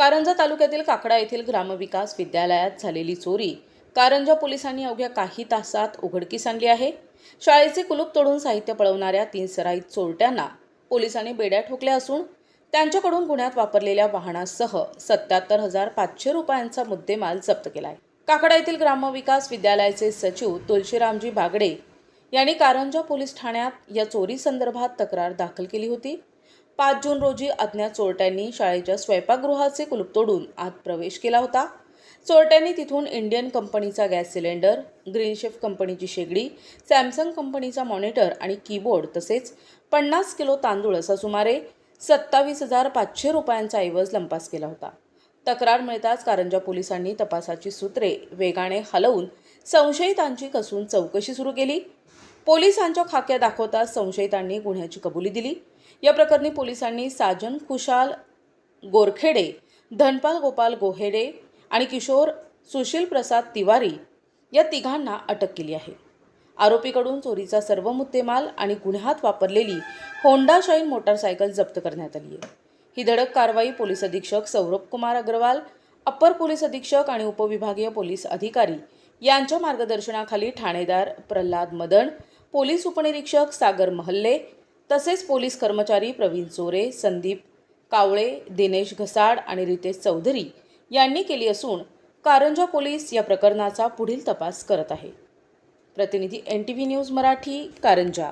कारंजा तालुक्यातील काकडा येथील ग्रामविकास विद्यालयात झालेली चोरी कारंजा पोलिसांनी अवघ्या काही तासात उघडकीस आणली आहे। शाळेचे कुलूप तोडून साहित्य पळवणाऱ्या 3 सराईत चोरट्यांना पोलिसांनी बेड्या ठोकल्या असून त्यांच्याकडून गुन्ह्यात वापरलेल्या वाहनासह 77,500 रुपयांचा मुद्देमाल जप्त केला आहे। काकडा येथील ग्रामविकास विद्यालयाचे सचिव तुळशीरामजी बागडे यांनी कारंजा पोलीस ठाण्यात या चोरी संदर्भात तक्रार दाखल केली होती। 5 जून रोजी अज्ञात चोरट्यांनी शाळेच्या स्वयंपाकगृहाचे कुलूप तोडून आत प्रवेश केला होता। चोरट्यांनी तिथून इंडियन कंपनीचा गॅस सिलेंडर, ग्रीन शेफ कंपनीची शेगडी, सॅमसंग कंपनीचा मॉनिटर आणि कीबोर्ड तसेच 50 किलो तांदूळ असा सुमारे 27,500 रुपयांचा ऐवज लंपास केला होता। तक्रार मिळताच कारंजा पोलिसांनी तपासाची सूत्रे वेगाने हलवून संशयितांची कसून चौकशी सुरू केली। पोलिसांच्या खाक्या दाखवताच संशयितांनी गुन्ह्याची कबुली दिली। या प्रकरणी पोलिसांनी साजन खुशाल गोरखेडे, धनपाल गोपाल गोहेडे आणि किशोर सुशील प्रसाद तिवारी या तिघांना अटक केली आहे। आरोपीकडून चोरीचा सर्व मुद्देमाल आणि गुन्ह्यात वापरलेली होंडा शाईन मोटारसायकल जप्त करण्यात आली आहे। ही धडक कारवाई पोलीस अधीक्षक सौरभ कुमार अग्रवाल, अप्पर पोलीस अधीक्षक आणि उपविभागीय पोलीस अधिकारी यांच्या मार्गदर्शनाखाली ठाणेदार प्रल्हाद मदन, पोलीस उपनिरीक्षक सागर महल्ले तसेच पोलीस कर्मचारी प्रवीण चोरे, संदीप कावळे, दिनेश घसाड आणि रितेश चौधरी यांनी केली असून कारंजा पोलीस या प्रकरणाचा पुढील तपास करत आहे। प्रतिनिधी NTV न्यूज मराठी, कारंजा।